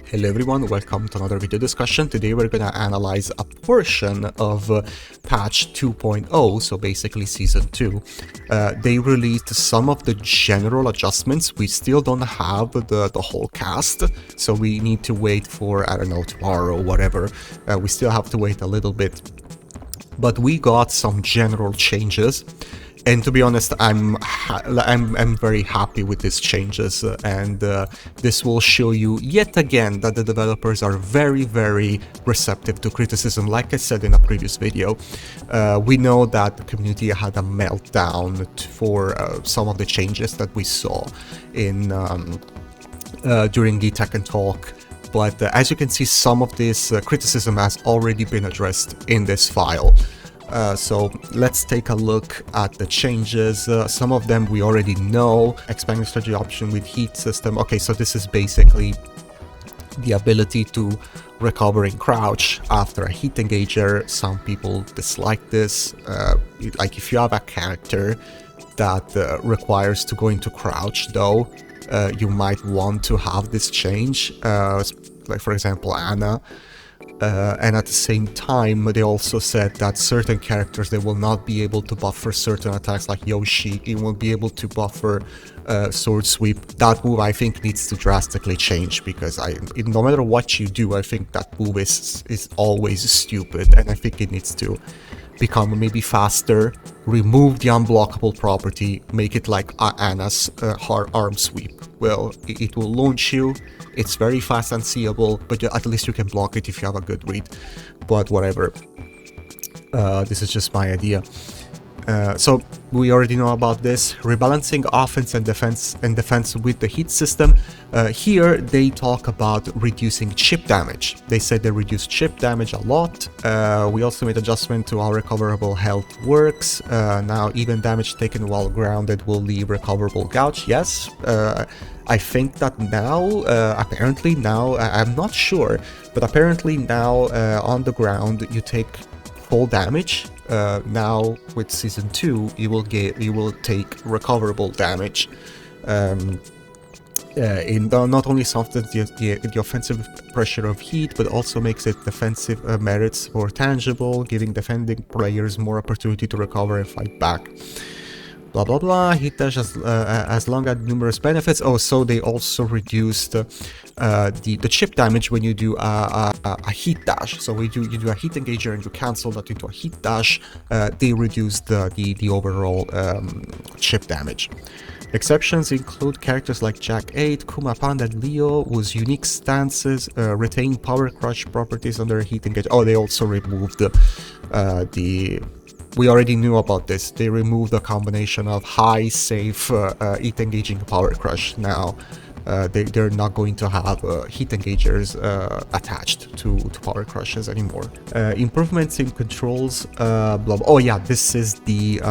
Hello everyone, welcome to another video discussion. Today we're gonna analyze a portion of patch 2.0, so basically season 2. They released some of the general adjustments. We still don't have the whole cast, so we need to wait for, I don't know, tomorrow or whatever. We still have to wait a little bit. But we got some general changes. And to be honest, I'm very happy with these changes, and this will show you yet again that the developers are very receptive to criticism. Like I said in a previous video, we know that the community had a meltdown for some of the changes that we saw in during the Tech and Talk. But as you can see, some of this criticism has already been addressed in this file. So let's take a look at the changes. Some of them we already know. Expanding strategy option with heat system. Okay, so this is basically the ability to recover in crouch after a heat engager. Some people dislike this. Like if you have a character that requires to go into crouch though, you might want to have this change. Like for example Anna. And at the same time, they also said that certain characters, they will not be able to buffer certain attacks, like Yoshi. He won't be able to buffer sword sweep. That move, I think, needs to drastically change, because no matter what you do, I think that move is always stupid, and I think it needs to become maybe faster, remove the unblockable property, make it like Anna's arm sweep. Well, it will launch you. It's very fast and seeable, but at least you can block it if you have a good read. But whatever. This is just my idea. So we already know about this. Rebalancing offense and defense with the heat system. Here they talk about reducing chip damage. They said they reduced chip damage a lot. We also made adjustment to how recoverable health works. Now even damage taken while grounded will leave recoverable gouge. Yes. I think that now, apparently now, I'm not sure, but apparently now on the ground you take full damage. Now with season 2 you will take recoverable damage. In not only softens the offensive pressure of heat, but also makes it defensive merits more tangible, giving defending players more opportunity to recover and fight back. Blah blah blah. Heat dash as long as numerous benefits. Oh, so they also reduced the chip damage when you do a heat dash. So when you do a heat engager and you cancel that into a heat dash, they reduce the overall chip damage. Exceptions include characters like Jack 8, Kuma Panda, and Leo, whose unique stances retain power crush properties under heat engage. Oh, they also removed we already knew about this. They removed the combination of high, safe, heat engaging power crush. Now they're not going to have heat engagers attached to power crushes anymore. Improvements in controls. Oh yeah, this is the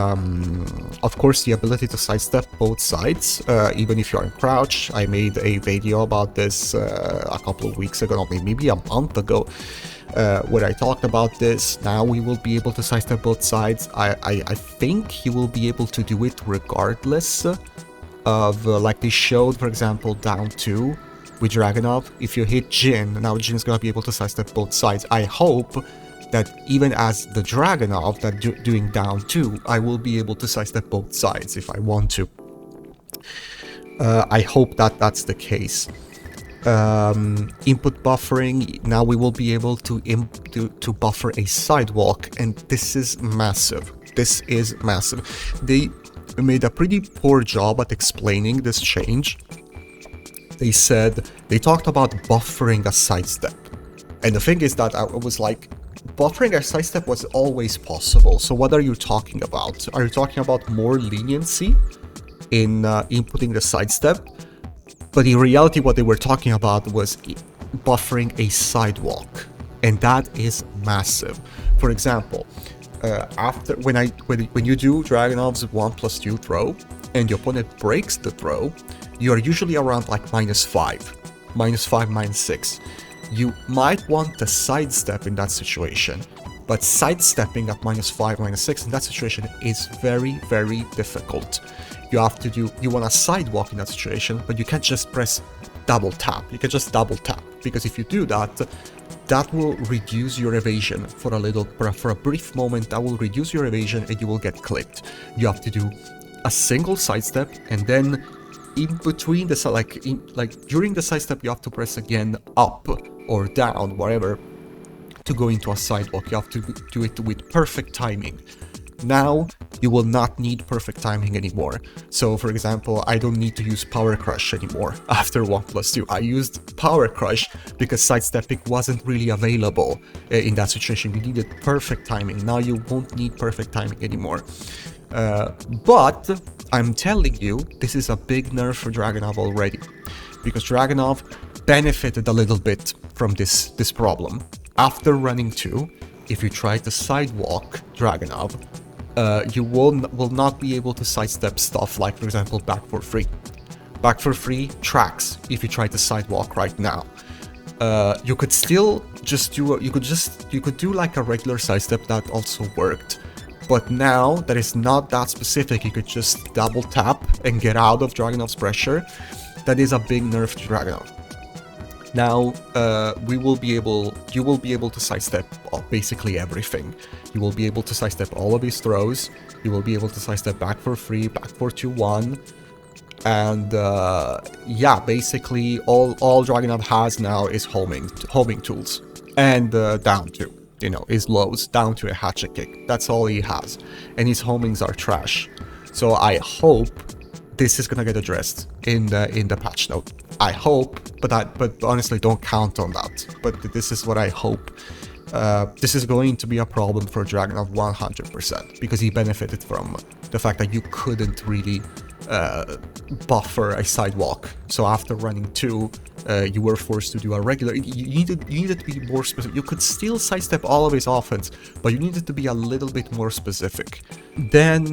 of course the ability to sidestep both sides, even if you're in crouch. I made a video about this a couple of weeks ago, maybe a month ago. Where I talked about this. Now we will be able to sidestep both sides. I think you will be able to do it regardless of, like they showed, for example, down 2 with Dragunov. If you hit Jin, now Jin is going to be able to sidestep both sides. I hope that even as the Dragunov that doing down 2, I will be able to sidestep both sides if I want to. I hope that that's the case. Input buffering. Now we will be able to buffer a sidewalk, and this is massive. This is massive. They made a pretty poor job at explaining this change. They talked about buffering a sidestep, and the thing is that I was like, buffering a sidestep was always possible. So what are you talking about? Are you talking about more leniency in inputting the sidestep? But in reality, what they were talking about was buffering a sidewalk, and that is massive. For example, when you do Dragunov's 1+2 throw, and your opponent breaks the throw, you are usually around like -5, -6. You might want to sidestep in that situation, but sidestepping at -5, -6 in that situation is very difficult. You want a sidewalk in that situation, but you can't just press double tap. You can just double tap. because if you do that, that will reduce your evasion for a brief moment. That will reduce your evasion and you will get clipped. You have to do a single sidestep, and then in between the during the sidestep you have to press again up or down, whatever, to go into a sidewalk. You have to do it with perfect timing. Now you will not need perfect timing anymore. So for example, I don't need to use Power Crush anymore after 1+2. I used Power Crush because sidestepping wasn't really available in that situation. You needed perfect timing. Now you won't need perfect timing anymore. But I'm telling you, this is a big nerf for Dragunov already, because Dragunov benefited a little bit from this problem. After running 2, if you try to sidewalk Dragunov, you will not be able to sidestep stuff like, for example, Back for Free. Back for Free tracks if you try to sidewalk right now. You could still just do you could do like a regular sidestep that also worked. But now that it's not that specific, you could just double tap and get out of Dragunov's pressure. That is a big nerf to Dragunov. Now you will be able to sidestep basically everything. You will be able to sidestep all of his throws. You will be able to sidestep Back for Free, Back for 2-1, and yeah, basically all Dragunov has now is homing tools and down 2. You know, his lows down to a hatchet kick. That's all he has, and his homings are trash. So I hope this is gonna get addressed in the patch note. I hope, but honestly, don't count on that. But this is what I hope. This is going to be a problem for Dragunov 100%, because he benefited from the fact that you couldn't really buffer a sidewalk. So after running 2, you were forced to do a regular. You needed to be more specific. You could still sidestep all of his offense, but you needed to be a little bit more specific. Then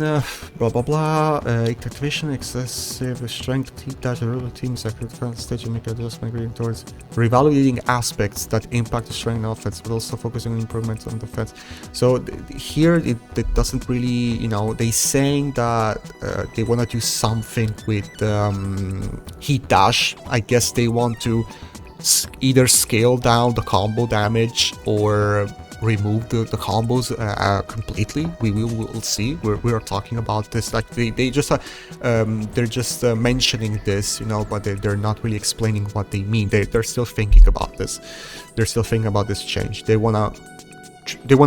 blah blah blah. Activation, excessive strength, heat dash, teams at critical stage, and make adjustment going towards reevaluating aspects that impact the strength of offense, but also focusing on improvements on defense. So here it doesn't really, you know, they saying that they want to do something with heat dash. I guess they want to either scale down the combo damage or remove the combos completely. We'll see. We are talking about this. Like they just they're just mentioning this, you know, but they're not really explaining what they mean. They're still thinking about this. They're still thinking about this change. They wanna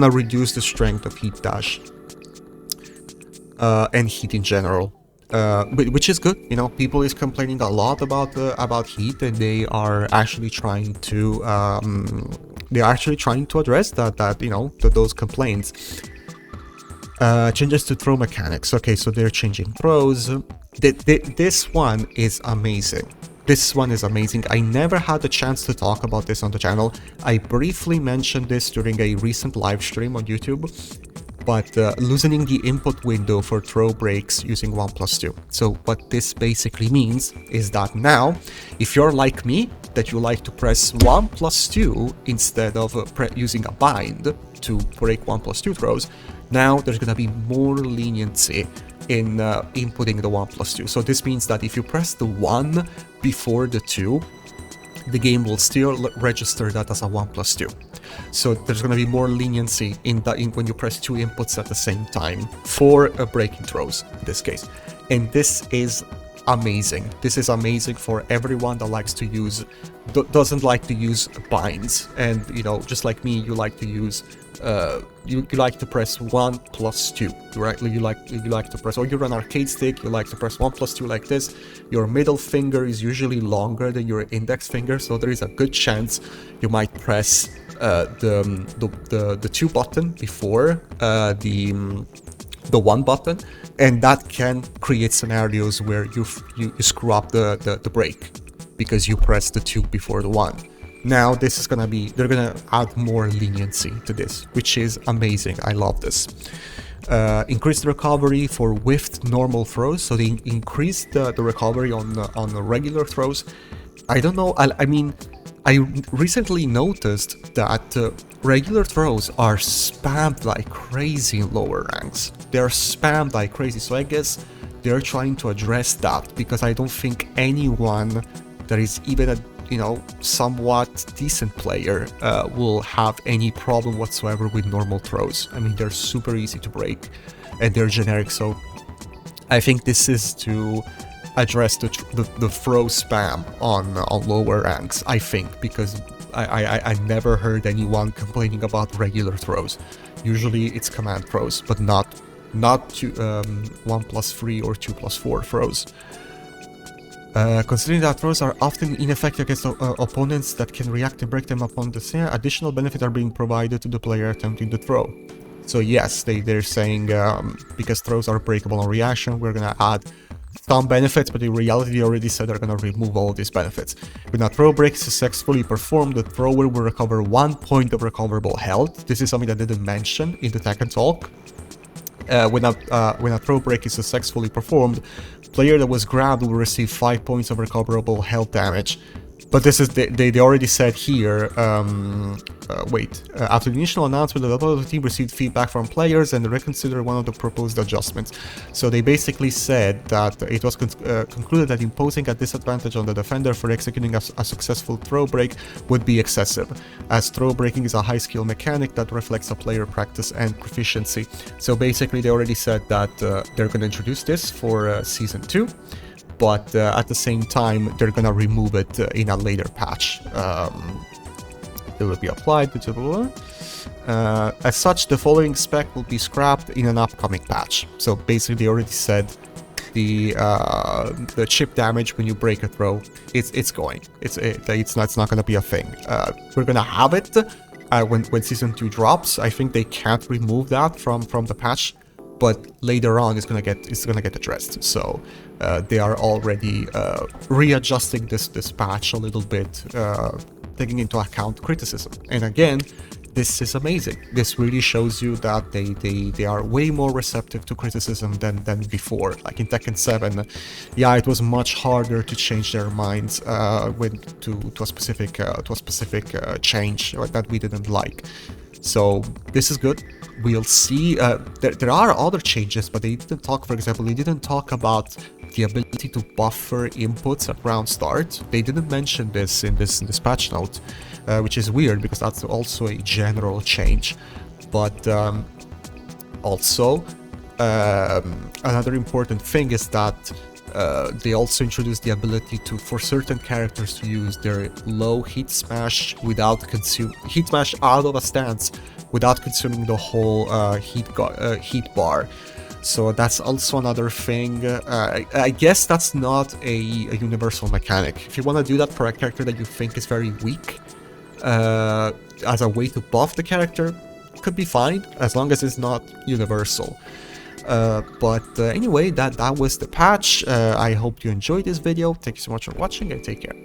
reduce the strength of heat dash and heat in general. Which is good, you know. People is complaining a lot about heat, and they are actually trying to address that you know, those complaints. Changes to throw mechanics. Okay, so they're changing throws. This one is amazing. This one is amazing. I never had a chance to talk about this on the channel. I briefly mentioned this during a recent live stream on YouTube. But loosening the input window for throw breaks using 1+2. So what this basically means is that now, if you're like me, that you like to press 1+2 instead of using a bind to break 1+2 throws, now there's gonna be more leniency in inputting the 1+2. So this means that if you press the 1 before the 2, the game will still register that as a 1+2. So there's going to be more leniency in when you press 2 inputs at the same time for breaking throws in this case. And this is amazing. This is amazing for everyone that likes to use, doesn't like to use binds. And, you know, just like me, you like to use, you like to press 1+2, right? You like to press, or you run arcade stick, you like to press 1+2 like this. Your middle finger is usually longer than your index finger, so there is a good chance you might press the 2 button before the 1 button, and that can create scenarios where you screw up the break because you press the 2 before the 1. Now this is gonna be, they're gonna add more leniency to this, which is amazing. I love this. Increase the recovery for whiffed normal throws, so they increased the recovery on the regular throws. I don't know, I mean, I recently noticed that regular throws are spammed like crazy in lower ranks. They're spammed like crazy, so I guess they're trying to address that, because I don't think anyone that is even you know, somewhat decent player will have any problem whatsoever with normal throws. I mean, they're super easy to break and they're generic, so I think this is to address the throw spam on lower ranks, I think, because I never heard anyone complaining about regular throws. Usually it's command throws, but not 1+3 or 2+4 throws. Considering that throws are often ineffective against opponents that can react and break them upon the snare, additional benefits are being provided to the player attempting the throw. So yes, they're saying because throws are breakable on reaction, we're gonna add some benefits, but in reality they already said they're gonna remove all these benefits. When a throw break is successfully performed, the thrower will recover 1 point of recoverable health. This is something that I didn't mention in the Tekken talk. When a throw break is successfully performed, player that was grabbed will receive 5 points of recoverable health damage. But this is they already said here. After the initial announcement, the developer of the team received feedback from players and reconsidered one of the proposed adjustments. So they basically said that it was concluded that imposing a disadvantage on the defender for executing a successful throw break would be excessive, as throw breaking is a high skill mechanic that reflects a player practice and proficiency. So basically they already said that they're going to introduce this for Season 2. But at the same time, they're gonna remove it in a later patch. It will be applied. As such, the following spec will be scrapped in an upcoming patch. So basically, they already said the chip damage when you break a throw, it's going. It's not gonna be a thing. We're gonna have it when Season 2 drops. I think they can't remove that from the patch, but later on it's gonna get addressed. So they are already readjusting this patch a little bit, taking into account criticism. And again, this is amazing. This really shows you that they are way more receptive to criticism than before. Like in Tekken 7, yeah, it was much harder to change their minds to a specific change that we didn't like. So this is good. We'll see. There are other changes, but they didn't talk. For example, they didn't talk about the ability to buffer inputs at round start. They didn't mention this in this patch note, which is weird because that's also a general change. But also another important thing is that they also introduced the ability for certain characters to use their low hit smash hit smash out of a stance without consuming the whole heat bar. So that's also another thing. I guess that's not a universal mechanic. If you want to do that for a character that you think is very weak, as a way to buff the character, could be fine, as long as it's not universal. But anyway, that was the patch. I hope you enjoyed this video. Thank you so much for watching and take care.